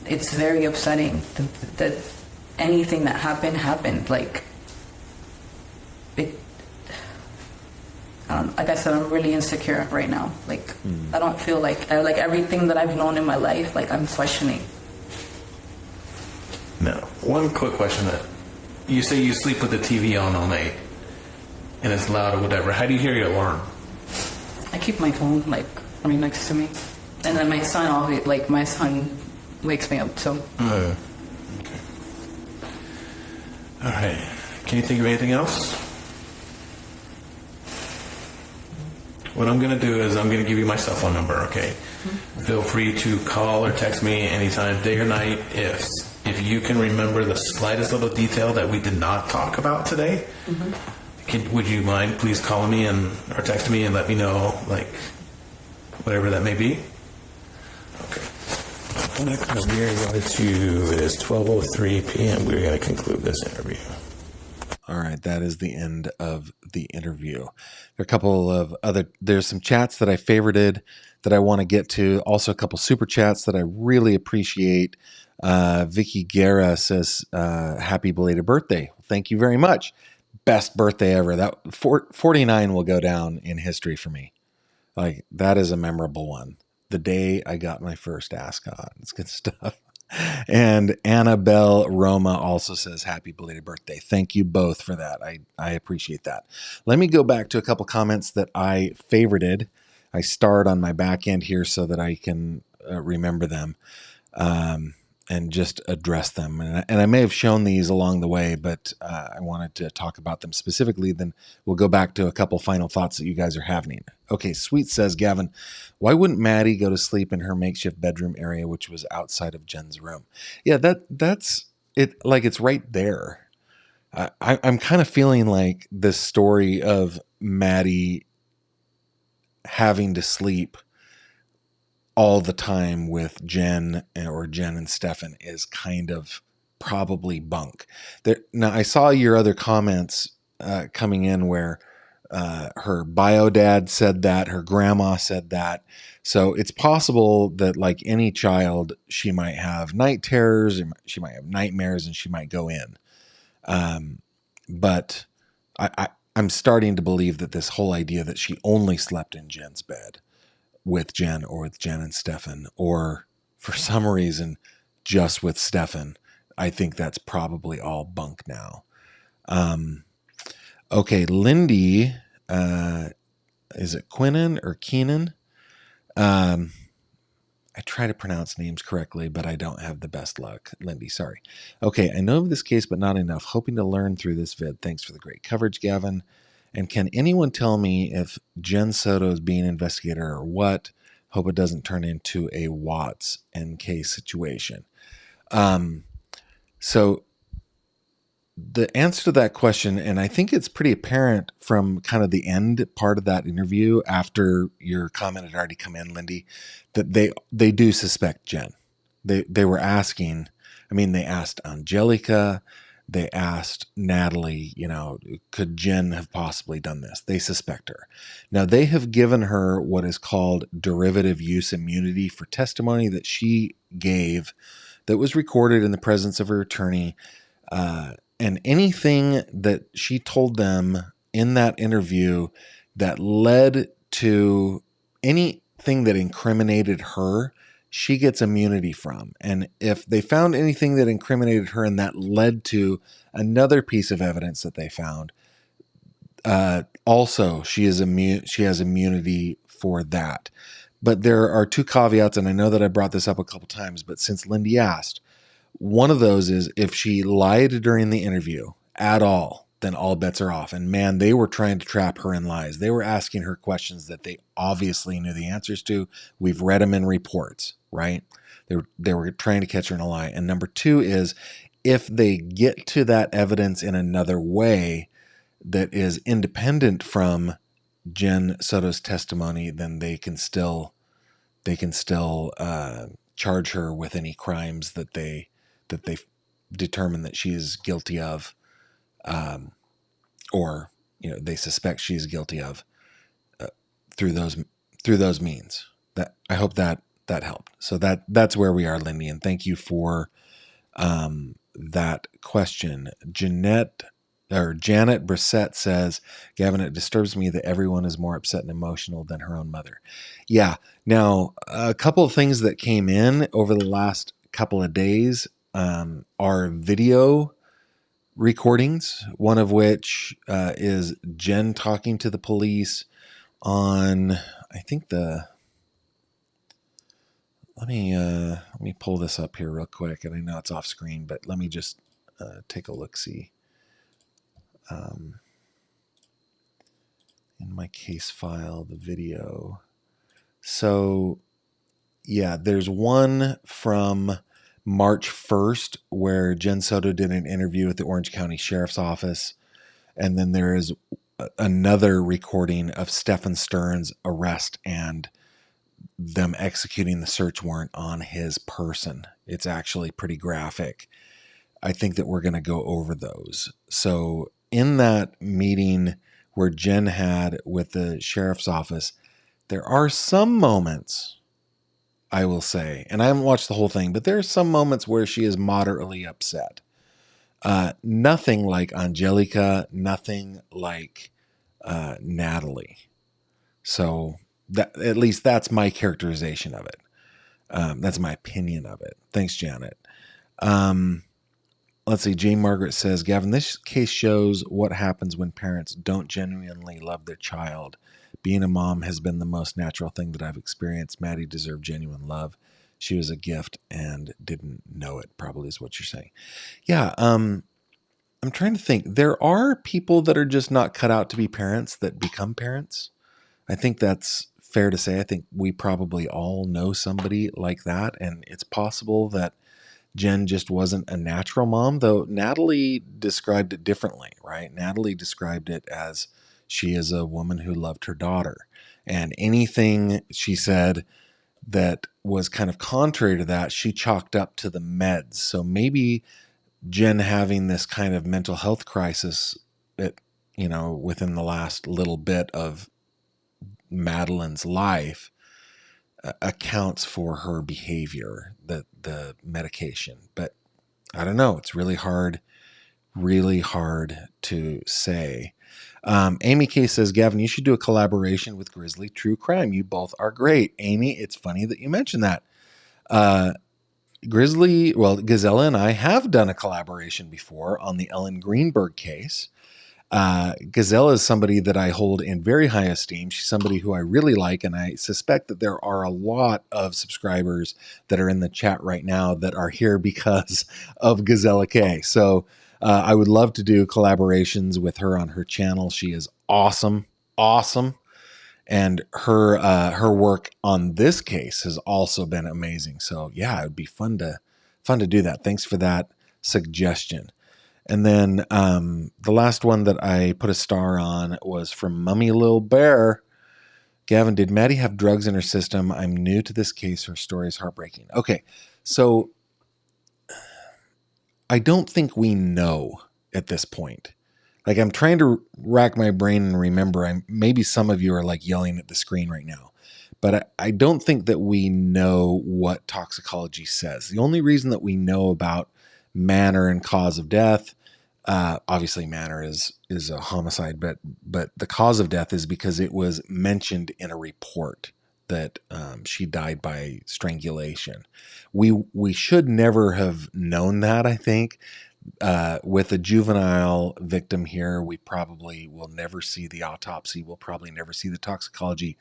it's very upsetting that anything that happened. Like it, like I said, I'm really insecure right now. Like I don't feel like everything that I've known in my life, like I'm questioning. Now, one quick question: that you say you sleep with the TV on all night, and it's loud or whatever. How do you hear your alarm? I keep my phone like right next to me, and then my son wakes me up too. Okay. All right. Can you think of anything else? What I'm going to do is I'm going to give you my cell phone number, okay? Mm-hmm. Feel free to call or text me anytime, day or night, if you can remember the slightest little detail that we did not talk about today. Mm-hmm. Would you mind please calling me or text me and let me know, like, whatever that may be? Okay. Next, we are going to, it is 12:03 p.m. We're going to conclude this interview. All right, that is the end of the interview. There are a couple of there's some chats that I favorited that I want to get to. Also, a couple super chats that I really appreciate. Vicky Guerra says, happy belated birthday. Thank you very much. Best birthday ever. That 49 will go down in history for me. Like, that is a memorable one. The day I got my first Ascot. It's good stuff. And Annabelle Roma also says happy belated birthday. Thank you both for that. I appreciate that. Let me go back to a couple comments that I favorited. I starred on my back end here so that I can remember them and just address them. And I may have shown these along the way, but I wanted to talk about them specifically. Then we'll go back to a couple final thoughts that you guys are having. Okay, Sweet says, Gavin, why wouldn't Maddie go to sleep in her makeshift bedroom area, which was outside of Jen's room? Yeah, that's it. Like, it's right there. I'm kind of feeling like this story of Maddie having to sleep all the time with Jen and Stefan is kind of probably bunk. Now, I saw your other comments coming in where her bio dad said that, her grandma said that. So it's possible that, like any child, she might have night terrors, she might have nightmares, and she might go in. But I'm starting to believe that this whole idea that she only slept in Jen's bed with Jen or with Jen and Stefan, or for some reason just with Stefan, I think that's probably all bunk now. Okay, Lindy, is it Quinnen or Keenan? I try to pronounce names correctly, but I don't have the best luck. Lindy, sorry. Okay, I know of this case, but not enough. Hoping to learn through this vid. Thanks for the great coverage, Gavin. And can anyone tell me if Jen Soto is being investigated or what? Hope it doesn't turn into a Watts NK situation. So the answer to that question, and I think it's pretty apparent from kind of the end part of that interview after your comment had already come in, Lindy, that they do suspect Jen. They were asking, I mean, they asked Angelica, they asked Natalie, could Jen have possibly done this? They suspect her. Now, they have given her what is called derivative use immunity for testimony that she gave that was recorded in the presence of her attorney. And anything that she told them in that interview that led to anything that incriminated her, she gets immunity from. And if they found anything that incriminated her and that led to another piece of evidence that they found, also she has immunity for that. But there are two caveats, and I know that I brought this up a couple times, but since Lindy asked, one of those is if she lied during the interview at all, then all bets are off. And man, they were trying to trap her in lies. They were asking her questions that they obviously knew the answers to. We've read them in reports, right? They were trying to catch her in a lie. And number two is if they get to that evidence in another way that is independent from Jen Soto's testimony, then they can still charge her with any crimes that they determine that she is guilty of or they suspect she's guilty of through those means. That I hope that helped. So that's where we are, Lindy, and thank you for that question. Janet Brissett says, Gavin, it disturbs me that everyone is more upset and emotional than her own mother. Yeah. Now, a couple of things that came in over the last couple of days are video recordings, one of which is Jen talking to the police on, I think let me pull this up here real quick, and I know it's off screen, but let me just take a look-see. In my case file, the video. So, yeah, there's one from March 1st where Jen Soto did an interview with the Orange County Sheriff's Office. And then there is another recording of Stephen Stern's arrest and them executing the search warrant on his person. It's actually pretty graphic. I think that we're going to go over those. So in that meeting where Jen had with the sheriff's office, there are some moments, I will say, and I haven't watched the whole thing, but there are some moments where she is moderately upset. Nothing like Angelica, nothing like Natalie. So that, at least that's my characterization of it. That's my opinion of it. Thanks, Janet. Let's see. Jane Margaret says, Gavin, this case shows what happens when parents don't genuinely love their child. Being a mom has been the most natural thing that I've experienced. Maddie deserved genuine love. She was a gift and didn't know it, probably is what you're saying. Yeah. I'm trying to think. There are people that are just not cut out to be parents that become parents. I think that's fair to say. I think we probably all know somebody like that. And it's possible that Jen just wasn't a natural mom, though Natalie described it differently, right? Natalie described it as she is a woman who loved her daughter. And anything she said that was kind of contrary to that, she chalked up to the meds. So maybe Jen having this kind of mental health crisis within the last little bit of Madeline's life accounts for her behavior, the medication. But I don't know. It's really hard to say. Amy K says, Gavin, you should do a collaboration with Grizzly True Crime. You both are great. Amy, it's funny that you mentioned that. Gazella and I have done a collaboration before on the Ellen Greenberg case. Gazella is somebody that I hold in very high esteem. She's somebody who I really like, and I suspect that there are a lot of subscribers that are in the chat right now that are here because of Gazella K. So I would love to do collaborations with her on her channel. She is awesome. And her work on this case has also been amazing. So yeah, it would be fun to do that. Thanks for that suggestion. And then the last one that I put a star on was from Mummy Lil Bear. Gavin, did Maddie have drugs in her system? I'm new to this case. Her story is heartbreaking. Okay, so I don't think we know at this point. Like, I'm trying to rack my brain and remember. Maybe some of you are like yelling at the screen right now. But I don't think that we know what toxicology says. The only reason that we know about manner and cause of death, obviously manner is a homicide, but the cause of death is because it was mentioned in a report that she died by strangulation. We should never have known that, I think. With a juvenile victim here, we probably will never see the autopsy. We'll probably never see the toxicology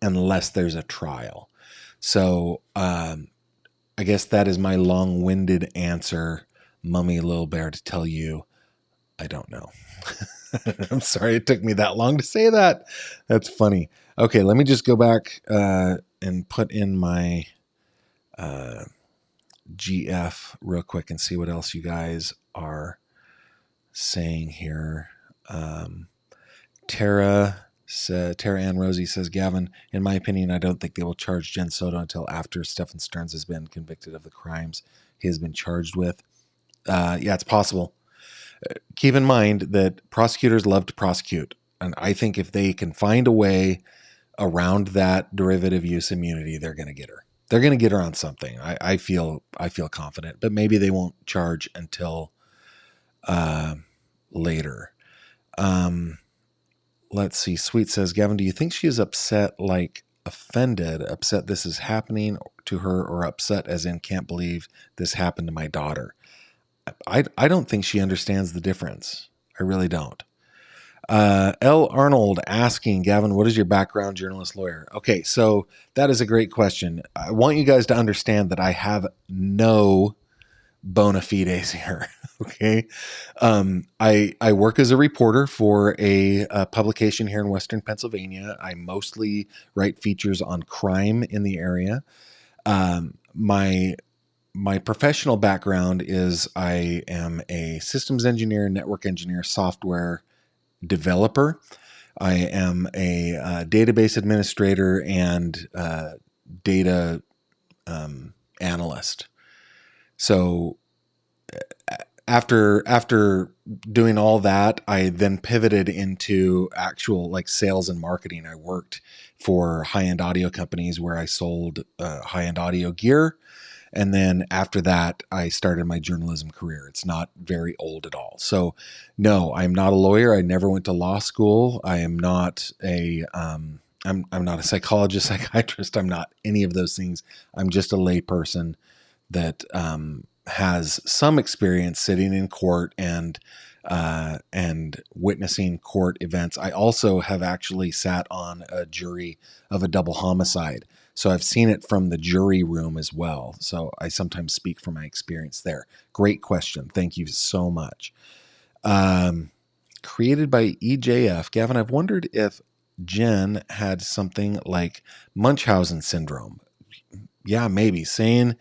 unless there's a trial. So I guess that is my long-winded answer, Mummy Little Bear, to tell you I don't know. I'm sorry it took me that long to say that. That's funny. Okay, let me just go back and put in my GF real quick and see what else you guys are saying here. Tara Ann Rosie says, Gavin, in my opinion, I don't think they will charge Jen Soto until after Stephen Stearns has been convicted of the crimes he has been charged with. Yeah, it's possible. Keep in mind that prosecutors love to prosecute. And I think if they can find a way around that derivative use immunity, they're going to get her. They're going to get her on something. I feel confident, but maybe they won't charge until later. Let's see. Sweet says, Gavin, do you think she is upset, like offended, upset this is happening to her, or upset as in can't believe this happened to my daughter? I don't think she understands the difference. I really don't. L. Arnold asking, Gavin, what is your background, journalist, lawyer? Okay, so that is a great question. I want you guys to understand that I have no bona fides here. Okay. I work as a reporter for a publication here in Western Pennsylvania. I mostly write features on crime in the area. My professional background is I am a systems engineer, network engineer, software developer. I am a database administrator and data analyst. So after doing all that, I then pivoted into actual like sales and marketing. I worked for high-end audio companies where I sold high-end audio gear. And then after that, I started my journalism career. It's not very old at all. So no, I'm not a lawyer. I never went to law school. I am not I'm not a psychologist, psychiatrist. I'm not any of those things. I'm just a lay person that has some experience sitting in court and witnessing court events. I also have actually sat on a jury of a double homicide. So I've seen it from the jury room as well. So I sometimes speak from my experience there. Great question. Thank you so much. Created by EJF. Gavin, I've wondered if Jen had something like Munchausen syndrome. Yeah, maybe. Saying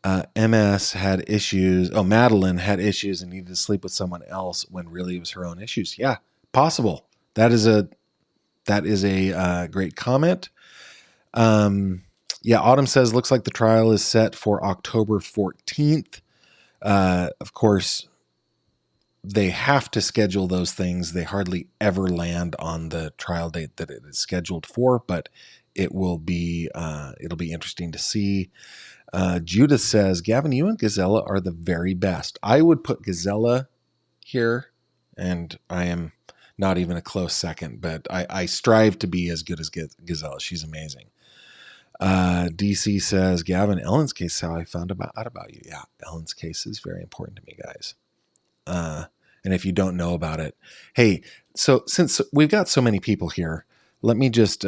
MS had issues. Oh, Madeline had issues and needed to sleep with someone else when really it was her own issues. Yeah, possible. That is a great comment. Yeah, Autumn says, looks like the trial is set for October 14th. Of course, they have to schedule those things. They hardly ever land on the trial date that it is scheduled for, but it will be, it'll be interesting to see. Judith says, Gavin, you and Gazella are the very best. I would put Gazella here, and I am not even a close second, but I strive to be as good as Gazella. She's amazing. DC says, Gavin, Ellen's case is how I found out about you. Yeah, Ellen's case is very important to me, guys. And if you don't know about it, hey, so since we've got so many people here, let me just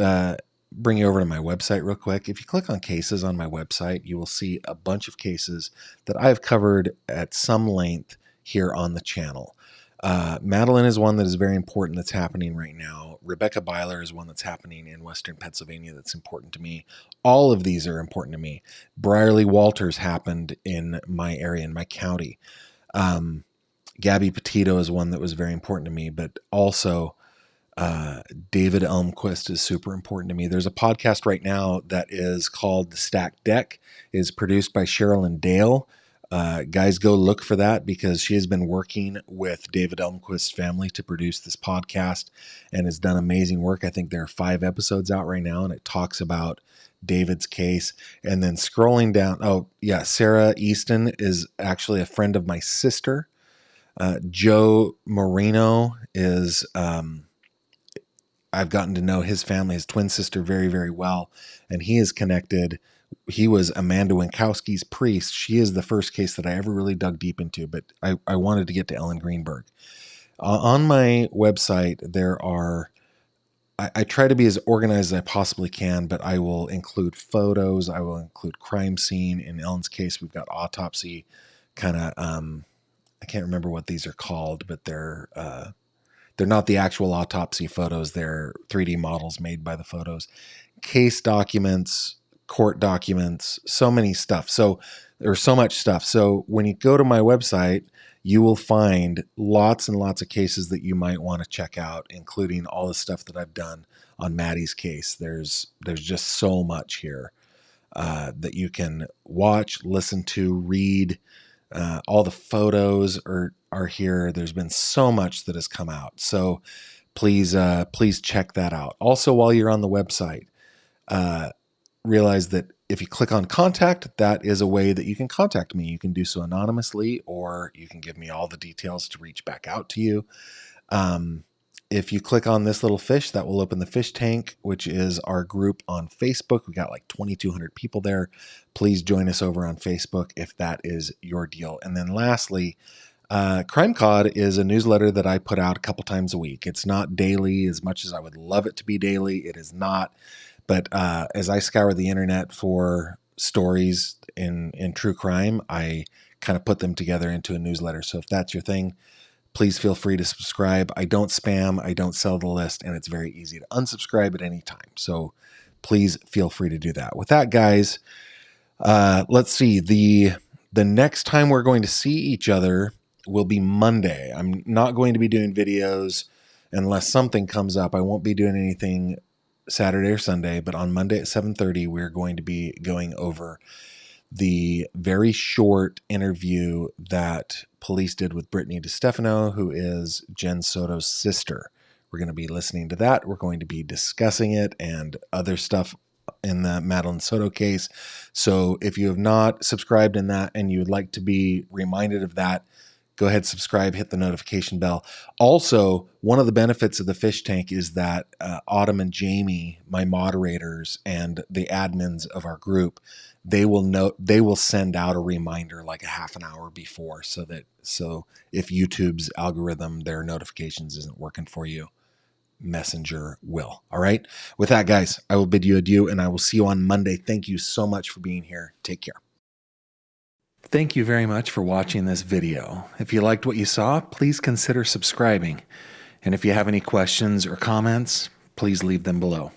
bring you over to my website real quick. If you click on cases on my website, you will see a bunch of cases that I've covered at some length here on the channel. Madeline is one that is very important that's happening right now. Rebecca Byler is one that's happening in Western Pennsylvania that's important to me. All of these are important to me. Brierley Walters happened in my area, in my county. Gabby Petito is one that was very important to me, but also David Elmquist is super important to me. There's a podcast right now that is called The Stacked Deck. It is produced by Sherilyn Dale. Guys, go look for that because she has been working with David Elmquist's family to produce this podcast and has done amazing work. I think there are 5 episodes out right now, and it talks about David's case. And then scrolling down, oh yeah, Sarah Easton is actually a friend of my sister. Joe Marino is, I've gotten to know his family, his twin sister, very, very well, and he is connected. He was Amanda Winkowski's priest. She is the first case that I ever really dug deep into, but I wanted to get to Ellen Greenberg. On my website, there are, I try to be as organized as I possibly can, but I will include photos. I will include crime scene. In Ellen's case, we've got autopsy kind of, I can't remember what these are called, but they're not the actual autopsy photos. They're 3D models made by the photos. Case documents, court documents, so many stuff. So there's so much stuff. So when you go to my website, you will find lots and lots of cases that you might want to check out, including all the stuff that I've done on Maddie's case. There's just so much here that you can watch, listen to, read, All the photos are here. There's been so much that has come out. So please check that out. Also, while you're on the website, realize that if you click on contact, that is a way that you can contact me. You can do so anonymously, or you can give me all the details to reach back out to you. If you click on this little fish, that will open the fish tank, which is our group on Facebook. We got like 2,200 people there. Please join us over on Facebook if that is your deal. And then lastly, Crime Cod is a newsletter that I put out a couple times a week. It's not daily as much as I would love it to be daily. It is not. But as I scour the internet for stories in true crime, I kind of put them together into a newsletter. So if that's your thing, please feel free to subscribe. I don't spam, I don't sell the list, and it's very easy to unsubscribe at any time. So please feel free to do that. With that, guys, let's see. The next time we're going to see each other will be Monday. I'm not going to be doing videos unless something comes up. I won't be doing anything Saturday or Sunday, but on Monday at 7:30, we're going to be going over the very short interview that police did with Brittany DiStefano, who is Jen Soto's sister. We're going to be listening to that. We're going to be discussing it and other stuff in the Madeline Soto case. So if you have not subscribed in that and you would like to be reminded of that, go ahead, subscribe, hit the notification bell. Also, one of the benefits of the fish tank is that Autumn and Jamie, my moderators and the admins of our group, they will send out a reminder like a half an hour before, so if YouTube's algorithm, their notifications isn't working for you, Messenger will. All right. With that, guys, I will bid you adieu, and I will see you on Monday. Thank you so much for being here. Take care. Thank you very much for watching this video. If you liked what you saw, please consider subscribing. And if you have any questions or comments, please leave them below.